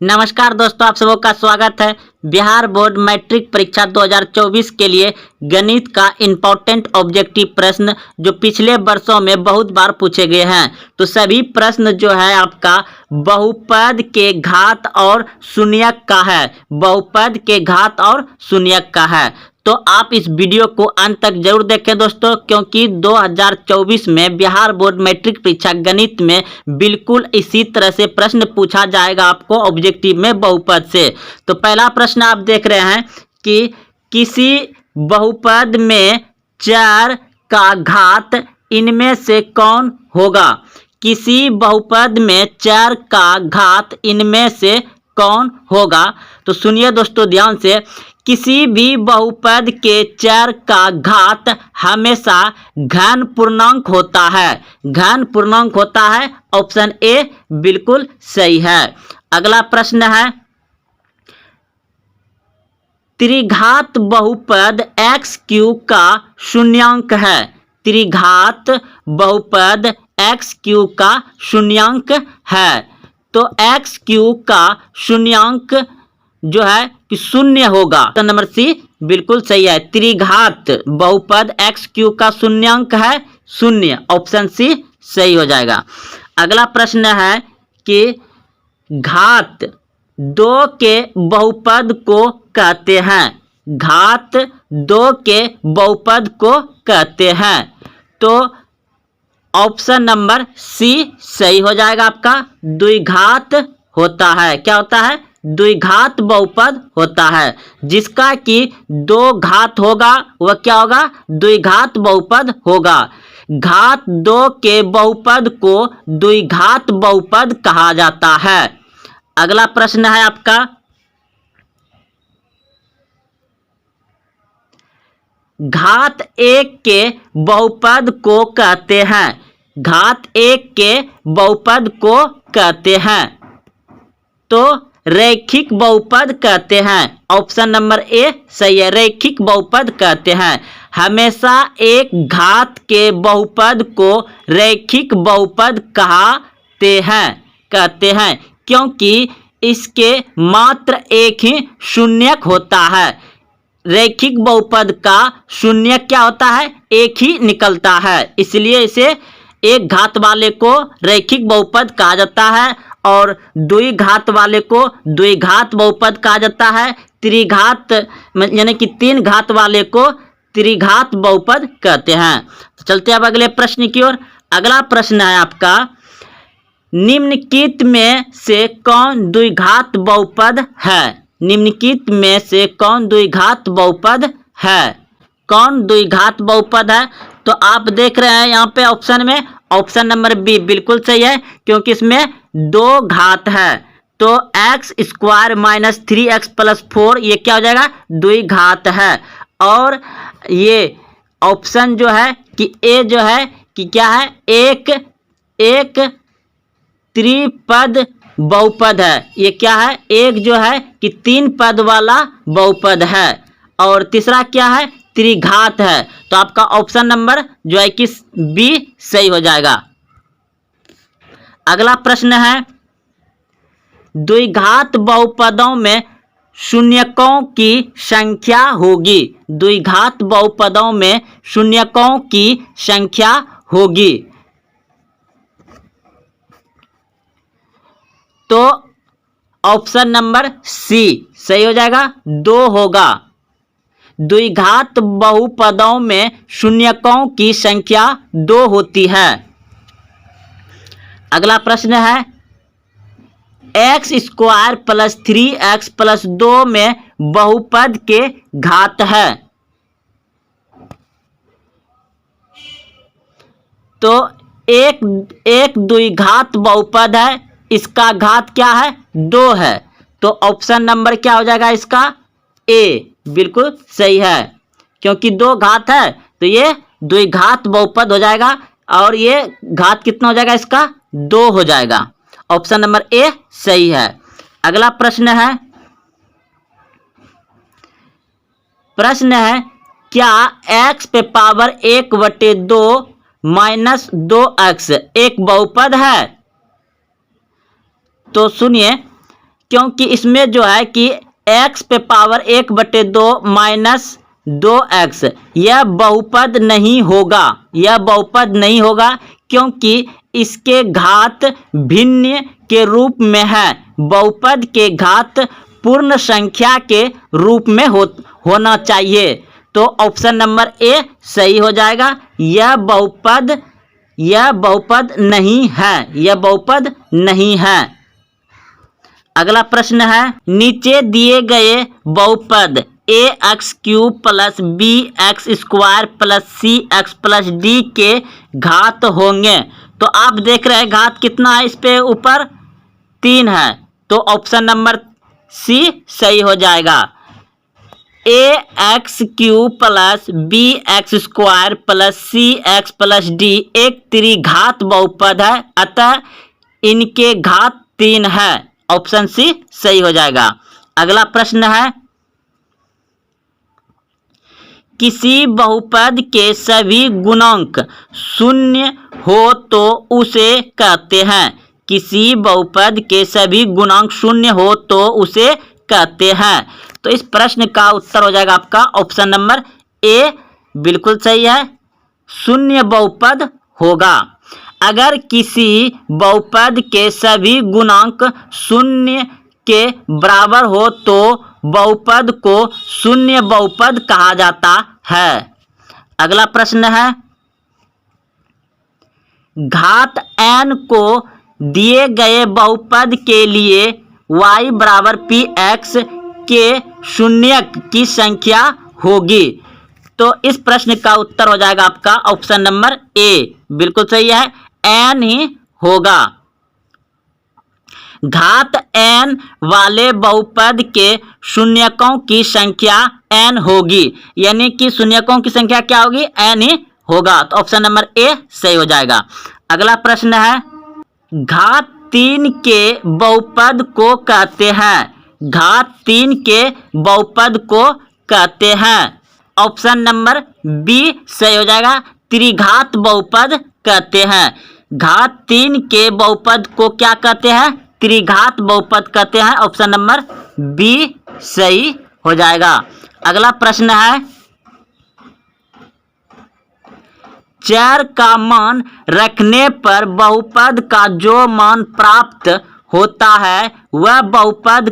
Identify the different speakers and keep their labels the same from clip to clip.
Speaker 1: नमस्कार दोस्तों, आप सबों का स्वागत है। बिहार बोर्ड मैट्रिक परीक्षा 2024 के लिए गणित का इम्पोर्टेंट ऑब्जेक्टिव प्रश्न जो पिछले वर्षों में बहुत बार पूछे गए हैं। तो सभी प्रश्न जो है आपका बहुपद के घात और शून्यक का है। बहुपद के घात और शून्यक का है। तो आप इस वीडियो को अंत तक जरूर देखें दोस्तों, क्योंकि 2024 में बिहार बोर्ड मैट्रिक परीक्षा गणित में बिल्कुल इसी तरह से प्रश्न पूछा जाएगा आपको ऑब्जेक्टिव में बहुपद से। तो पहला प्रश्न आप देख रहे हैं कि किसी बहुपद में 4 का घात इनमें से कौन होगा। किसी बहुपद में 4 का घात इनमें से कौन होगा। तो सुनिए दोस्तों ध्यान से, किसी भी बहुपद के 4 का घात हमेशा घन पूर्णांक होता है। घन पूर्णांक होता है। ऑप्शन ए बिल्कुल सही है। अगला प्रश्न है, त्रिघात बहुपद एक्स क्यू का शून्यांक है। त्रिघात बहुपद एक्स क्यू का शून्यांक है। तो एक्स क्यू का शून्यांक जो है कि शून्य होगा। ऑप्शन नंबर सी बिल्कुल सही है। त्रिघात बहुपद एक्स क्यू का शून्यांक है शून्य। ऑप्शन सी सही हो जाएगा। अगला प्रश्न है कि घात 2 के बहुपद को कहते हैं। घात 2 के बहुपद को कहते हैं। तो ऑप्शन नंबर सी सही हो जाएगा आपका। द्विघात होता है। क्या होता है? द्विघात बहुपद होता है। जिसका कि 2 घात होगा वह क्या होगा? द्विघात बहुपद होगा। घात 2 के बहुपद को द्विघात बहुपद कहा जाता है। अगला प्रश्न है आपका, घात 1 के बहुपद को कहते हैं। घात 1 के बहुपद को कहते हैं। तो रैखिक बहुपद कहते हैं। ऑप्शन नंबर ए सही है। रैखिक बहुपद कहते हैं। हमेशा एक घात के बहुपद को रैखिक बहुपद कहते हैं क्योंकि इसके मात्र एक ही शून्यक होता है। रैखिक बहुपद का शून्य क्या होता है? एक ही निकलता है। इसलिए इसे एक घात वाले को रैखिक बहुपद कहा जाता है और द्विघात वाले को द्विघात बहुपद कहा जाता है। त्रिघात यानी कि 3 घात वाले को त्रिघात बहुपद कहते हैं। तो चलते हैं अब अगले प्रश्न की ओर। अगला प्रश्न है आपका, निम्नलिखित में से कौन द्विघात बहुपद है। निम्नलिखित में से कौन द्विघात बहुपद है। कौन द्विघात बहुपद है? तो आप देख रहे हैं यहाँ पे ऑप्शन में, ऑप्शन नंबर बी बिल्कुल सही है, क्योंकि इसमें 2 घात है। तो x square minus 3x plus 4 ये क्या हो जाएगा? द्विघात है। और ये ऑप्शन जो है कि ए जो है कि क्या है? एक त्रिपद बहुपद है। ये क्या है? एक जो है कि 3 पद वाला बहुपद है। और तीसरा क्या है? त्रिघात है। तो आपका ऑप्शन नंबर जो है कि बी सही हो जाएगा। अगला प्रश्न है, द्विघात बहुपदों में शून्यकों की संख्या होगी। द्विघात बहुपदों में शून्यकों की संख्या होगी। तो ऑप्शन नंबर सी सही हो जाएगा। 2 होगा। द्विघात बहुपदों में शून्यकों की संख्या 2 होती है। अगला प्रश्न है, x square plus 3x plus 2 में बहुपद के घात है। तो एक द्विघात बहुपद है। इसका घात क्या है? 2 है। तो ऑप्शन नंबर क्या हो जाएगा इसका? ए बिल्कुल सही है, क्योंकि 2 घात है तो ये द्विघात बहुपद हो जाएगा। और ये घात कितना हो जाएगा इसका? 2 हो जाएगा। ऑप्शन नंबर ए सही है। अगला प्रश्न है, क्या x पे पावर 1/2 माइनस 2x एक बहुपद है। तो सुनिए क्योंकि इसमें जो है कि x पे पावर 1/2 माइनस 2x यह बहुपद नहीं होगा, यह बहुपद नहीं होगा क्योंकि इसके घात भिन्न के रूप में है। बहुपद के घात पूर्ण संख्या के रूप में होना चाहिए। तो ऑप्शन नंबर ए सही हो जाएगा। यह बहुपद नहीं है, यह बहुपद नहीं है। अगला प्रश्न है, नीचे दिए गए बहुपद ax³ plus bx² plus cx plus d के घात होंगे। तो आप देख रहे हैं घात कितना है, इस पे ऊपर 3 है, तो ऑप्शन नंबर सी सही हो जाएगा। ax³ plus bx² plus cx plus d एक त्रिघात बहुपद है, अतः इनके घात 3 है। ऑप्शन सी सही हो जाएगा। अगला प्रश्न है, किसी बहुपद के सभी गुणांक शून्य हो तो उसे कहते हैं। किसी बहुपद के सभी गुणांक शून्य हो तो उसे कहते हैं। तो इस प्रश्न का उत्तर हो जाएगा आपका ऑप्शन नंबर ए बिल्कुल सही है, शून्य बहुपद होगा। अगर किसी बहुपद के सभी गुणांक शून्य के बराबर हो तो बहुपद को शून्य बहुपद कहा जाता है। अगला प्रश्न है, घात n को दिए गए बहुपद के लिए y बराबर px के शून्यक की संख्या होगी। तो इस प्रश्न का उत्तर हो जाएगा आपका ऑप्शन नंबर ए बिल्कुल सही है, n ही होगा। घात n वाले बहुपद के शून्यकों की संख्या n होगी, यानी कि शून्यकों की संख्या क्या होगी, n ही होगा। तो ऑप्शन नंबर ए सही हो जाएगा। अगला प्रश्न है, घात 3 के बहुपद को कहते हैं। घात 3 के बहुपद को कहते हैं। ऑप्शन नंबर बी सही हो जाएगा, त्रिघात बहुपद कहते हैं। घात 3 के बहुपद को क्या कहते हैं, त्रिघात बहुपद कहते हैं। ऑप्शन नंबर बी सही हो जाएगा। अगला प्रश्न है, चर का मान रखने पर बहुपद का जो मान प्राप्त होता है वह बहुपद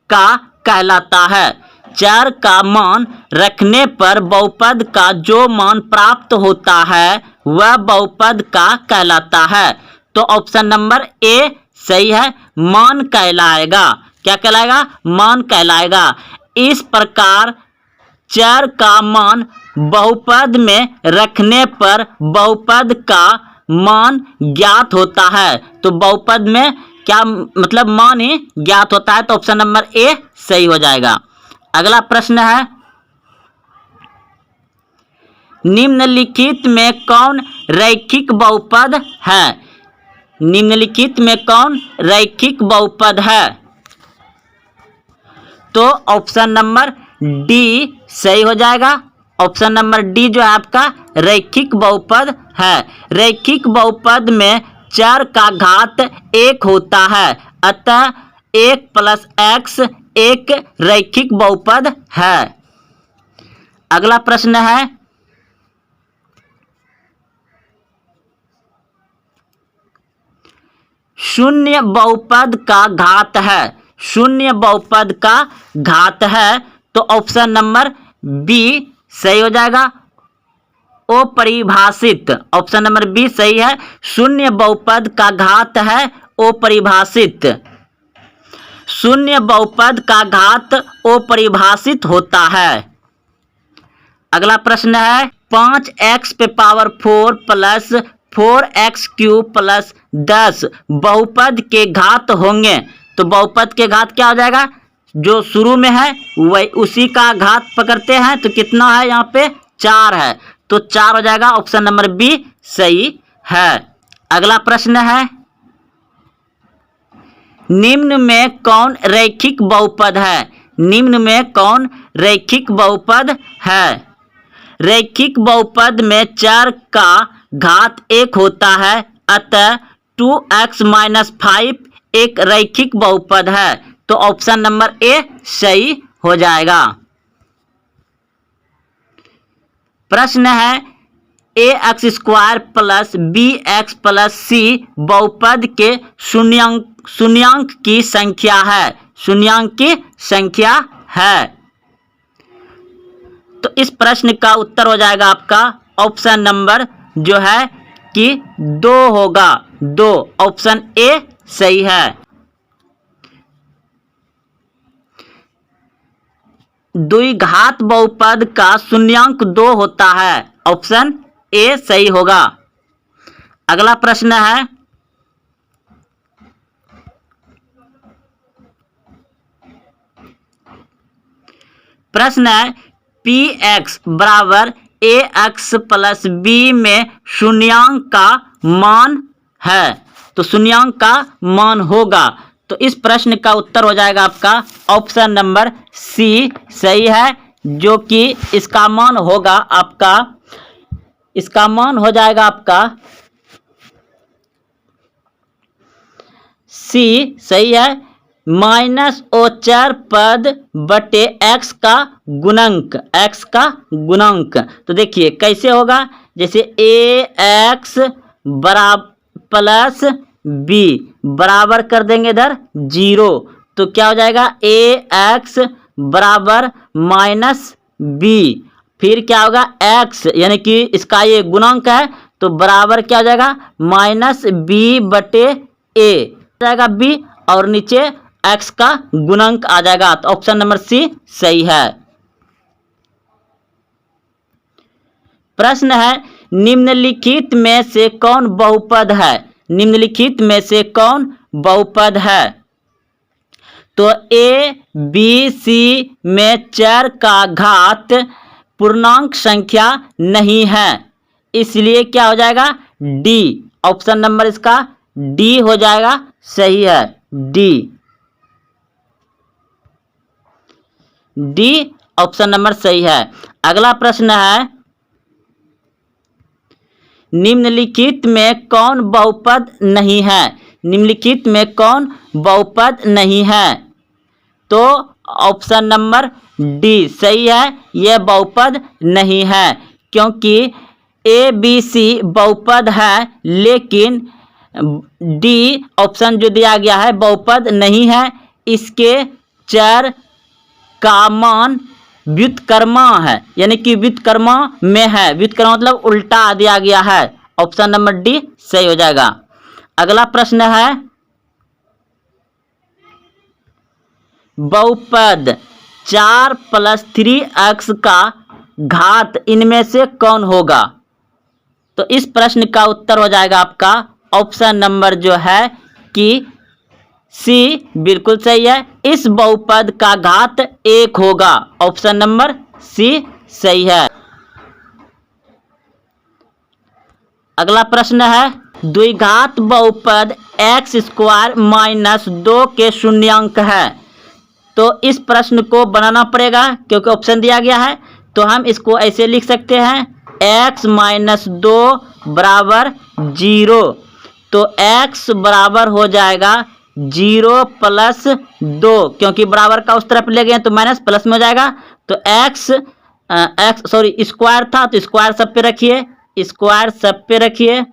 Speaker 1: का कहलाता है। चर का मान रखने पर बहुपद का जो मान प्राप्त होता है वह बहुपद का कहलाता है। तो ऑप्शन नंबर ए सही है, मान कहलाएगा। क्या कहलाएगा, मान कहलाएगा। इस प्रकार चर का मान बहुपद में रखने पर बहुपद का मान ज्ञात होता है। तो बहुपद में क्या मतलब, मान ही ज्ञात होता है। तो ऑप्शन नंबर ए सही हो जाएगा। अगला प्रश्न है, निम्नलिखित में कौन रैखिक बहुपद है। निम्नलिखित में कौन रैखिक बहुपद है। तो ऑप्शन नंबर डी सही हो जाएगा। ऑप्शन नंबर डी जो है आपका रैखिक बहुपद है। रैखिक बहुपद में चर का घात 1 होता है, अतः 1 + x एक रैखिक बहुपद है। अगला प्रश्न है, शून्य बहुपद का घात है। शून्य बहुपद का घात है। तो ऑप्शन नंबर बी सही हो जाएगा, अपरिभाषित। ऑप्शन नंबर बी सही है, शून्य बहुपद का घात है अपरिभाषित। शून्य बहुपद का घात अपरिभाषित होता है। अगला प्रश्न है, 5x⁴ प्लस 4x³ प्लस 10 बहुपद के घात होंगे। तो बहुपद के घात क्या हो जाएगा, जो शुरू में है वही उसी का घात पकड़ते हैं। तो कितना है यहाँ पे, 4 है। तो 4 हो जाएगा। ऑप्शन नंबर बी सही है। अगला प्रश्न है, निम्न में कौन रैखिक बहुपद है। निम्न में कौन रैखिक बहुपद है। रैखिक बहुपद में चर का घात 1 होता है, अतः 2x - 5 एक रैखिक बहुपद है। तो ऑप्शन नंबर ए सही हो जाएगा। प्रश्न है A X square plus B X plus C बहुपद के शून्यांक की संख्या है। शून्यांक की संख्या है। तो इस प्रश्न का उत्तर हो जाएगा आपका ऑप्शन नंबर जो है कि 2 होगा। 2 ऑप्शन ए सही है। द्विघात बहुपद का शून्यांक 2 होता है। ऑप्शन ए सही होगा। अगला प्रश्न है पी एक्स बराबर ए एक्स प्लस बी में शून्यांक का मान है। तो शून्यांक का मान होगा। तो इस प्रश्न का उत्तर हो जाएगा आपका ऑप्शन नंबर सी सही है, जो कि इसका मान होगा आपका, इसका मान हो जाएगा आपका सी सही है, माइनस ओचर पद बटे एक्स का गुणंक। एक्स का गुणंक तो देखिए कैसे होगा, जैसे ए एक्स बराबर प्लस बी बराबर कर देंगे इधर 0, तो क्या हो जाएगा ए एक्स बराबर माइनस बी, फिर क्या होगा एक्स यानी कि इसका ये गुणंक है तो बराबर क्या हो जाएगा माइनस बी बटे ए जाएगा बी, और नीचे एक्स का गुणंक आ जाएगा। तो ऑप्शन नंबर सी सही है। प्रश्न है निम्नलिखित में से कौन बहुपद है। निम्नलिखित में से कौन बहुपद है। तो ए बी सी में चर का घात पूर्णांक संख्या नहीं है, इसलिए क्या हो जाएगा डी। ऑप्शन नंबर इसका डी हो जाएगा, सही है डी। डी ऑप्शन नंबर सही है। अगला प्रश्न है निम्नलिखित में कौन बहुपद नहीं है। निम्नलिखित में कौन बहुपद नहीं है। तो ऑप्शन नंबर डी सही है, यह बहुपद नहीं है, क्योंकि ए बी सी बहुपद है लेकिन डी ऑप्शन जो दिया गया है बहुपद नहीं है। इसके चर का मान व्युत्क्रमा है, यानी कि व्युत्क्रमा में है। व्युत्क्रमा मतलब उल्टा दिया गया है। ऑप्शन नंबर डी सही हो जाएगा। अगला प्रश्न है बहुपद 4 + 3x का घात इनमें से कौन होगा। तो इस प्रश्न का उत्तर हो जाएगा आपका ऑप्शन नंबर जो है कि सी बिल्कुल सही है। इस बहुपद का घात 1 होगा। ऑप्शन नंबर सी सही है। अगला प्रश्न है द्विघात बहुपद x² - 2 के शून्यांक है। तो इस प्रश्न को बनाना पड़ेगा क्योंकि ऑप्शन दिया गया है। तो हम इसको ऐसे लिख सकते हैं x - 2 बराबर 0। तो x बराबर हो जाएगा 0 + 2, क्योंकि बराबर का उस तरफ ले गए तो माइनस प्लस में हो जाएगा। तो x स्क्वायर था तो स्क्वायर सब पे रखिए, स्क्वायर सब पे रखिए।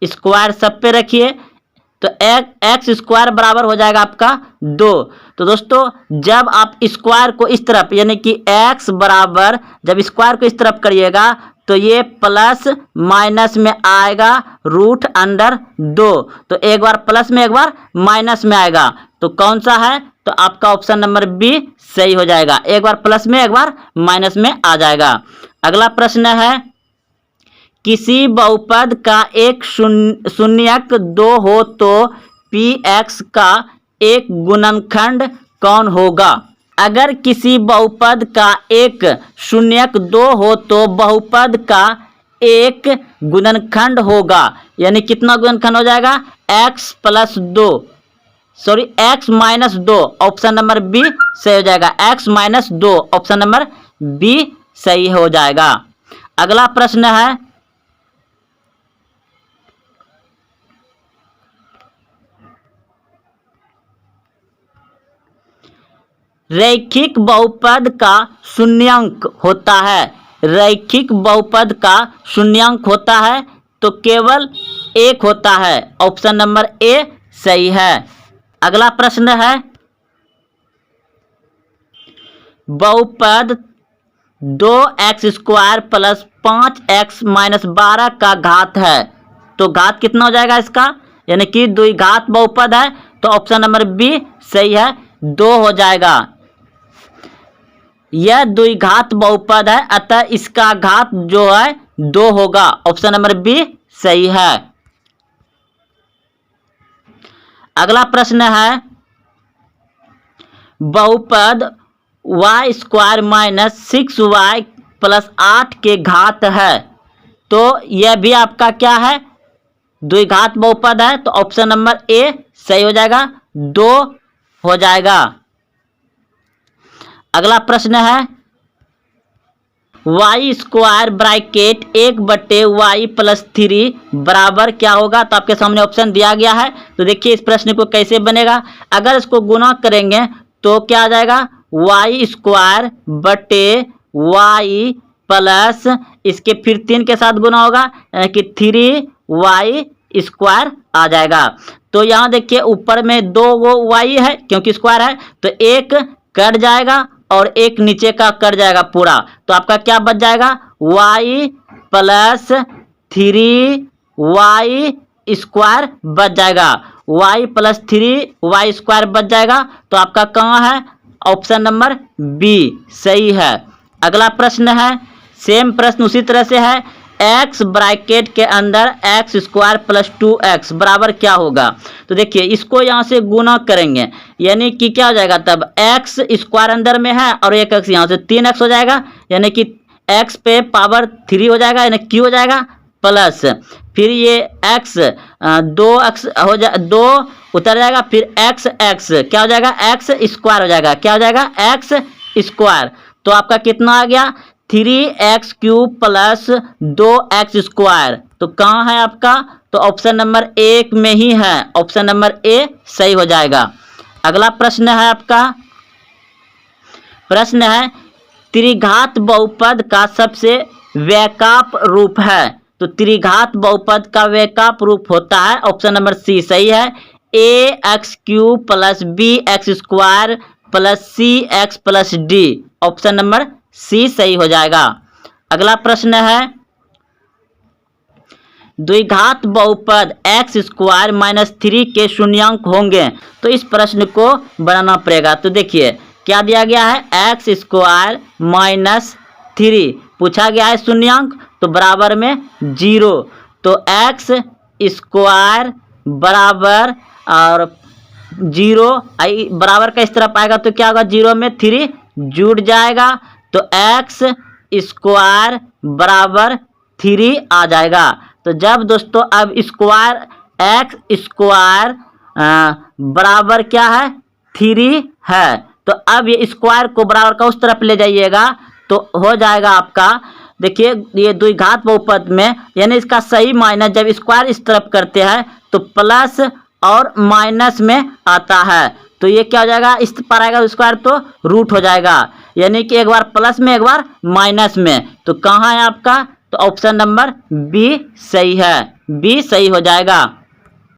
Speaker 1: स्क्वायर सब पे रखिए तो एक्स स्क्वायर बराबर हो जाएगा आपका 2। तो दोस्तों जब आप स्क्वायर को इस तरफ यानी कि x बराबर जब स्क्वायर को इस तरफ करिएगा तो ये प्लस माइनस में आएगा √2। तो एक बार प्लस में एक बार माइनस में आएगा, तो कौन सा है। तो आपका ऑप्शन नंबर बी सही हो जाएगा। एक बार प्लस में एक बार माइनस में आ जाएगा। अगला प्रश्न है किसी बहुपद का एक शून्यक 2 हो तो px का एक गुणनखंड कौन होगा। अगर किसी बहुपद का एक शून्यक 2 हो तो बहुपद का एक गुणनखंड होगा, यानी कितना गुणनखंड हो जाएगा x + 2 x - 2। Option number B सही हो जाएगा। x - 2 ऑप्शन नंबर बी सही हो जाएगा। अगला प्रश्न है रैखिक बहुपद का शून्यांक होता है, रैखिक बहुपद का शून्यांक होता है तो केवल एक होता है। ऑप्शन नंबर ए सही है। अगला प्रश्न है, बहुपद 2x² प्लस 5x माइनस 12 का घात है, तो घात कितना हो जाएगा इसका, यानी कि द्विघात बहुपद है, तो ऑप्शन नंबर बी सही है, 2 हो जाएगा। यह द्विघात बहुपद है, अतः इसका घात जो है 2 होगा। ऑप्शन नंबर बी सही है। अगला प्रश्न है, बहुपद y² माइनस 6y प्लस 8 के घात है, तो यह भी आपका क्या है, द्विघात बहुपद है, तो ऑप्शन नंबर ए सही हो जाएगा, 2 हो जाएगा। अगला प्रश्न है, y² ब्रैकेट 1/y प्लस 3 बराबर क्या होगा, तो आपके सामने ऑप्शन दिया गया है। तो देखिए इस प्रश्न को कैसे बनेगा, अगर इसको गुना करेंगे तो क्या आ जाएगा, y² बटे y प्लस इसके फिर 3 के साथ गुना होगा, यानी कि 3y² आ जाएगा। तो यहाँ देखिए ऊपर में 2 वो y है क्योंकि स्क्वायर है, तो एक कट जाएगा और एक नीचे का कट जाएगा पूरा, तो आपका क्या बच जाएगा, y प्लस 3y² बच जाएगा, y प्लस 3y² बच जाएगा। तो आपका कहाँ है, ऑप्शन नंबर बी सही है। अगला प्रश्न है, सेम प्रश्न उसी तरह से है, x ब्रैकेट के अंदर x² प्लस 2x बराबर क्या होगा। तो देखिए इसको यहाँ से गुना करेंगे, यानी कि क्या हो जाएगा, तब x² अंदर में है और एक x यहाँ से 3x हो जाएगा, यानी कि x पे पावर 3 हो जाएगा, यानी q हो जाएगा, प्लस फिर ये x 2x हो जाए, 2 उतर जाएगा, फिर x क्या हो जाएगा, x² हो जाएगा, क्या हो जाएगा, x²। तो आपका कितना आ गया, 3x³ प्लस 2x²। तो कहाँ है आपका, तो ऑप्शन नंबर 1 में ही है, ऑप्शन नंबर ए सही हो जाएगा। अगला प्रश्न है आपका, प्रश्न है, त्रिघात बहुपद का सबसे वैकल्प रूप है, तो त्रिघात बहुपद का वैकल्प रूप होता है, ऑप्शन नंबर सी सही है, ax³ plus bx² plus cx plus d, option number C सही हो जाएगा। अगला प्रश्न है, द्विघात बहुपद x² माइनस 3 के शून्यांक होंगे, तो इस प्रश्न को बनाना पड़ेगा। तो देखिए क्या दिया गया है, x² माइनस 3 पूछा गया है शून्यांक, तो बराबर में 0, तो x² बराबर और 0 बराबर का इस तरफ आएगा तो क्या होगा, 0 में 3 जुड़ जाएगा, तो x² बराबर 3 आ जाएगा। तो जब दोस्तों अब स्क्वायर x² बराबर क्या है, 3 है, तो अब ये स्क्वायर को बराबर का उस तरफ ले जाइएगा तो हो जाएगा आपका, देखिए ये द्विघात बहुपद में, यानी इसका सही माइनस जब स्क्वायर इस तरफ करते हैं तो प्लस और माइनस में आता है, तो ये क्या हो जाएगा, इस पर आएगा स्क्वायर तो रूट हो जाएगा, यानी कि एक बार प्लस में एक बार माइनस में। तो कहाँ है आपका, तो ऑप्शन नंबर बी सही है, बी सही हो जाएगा।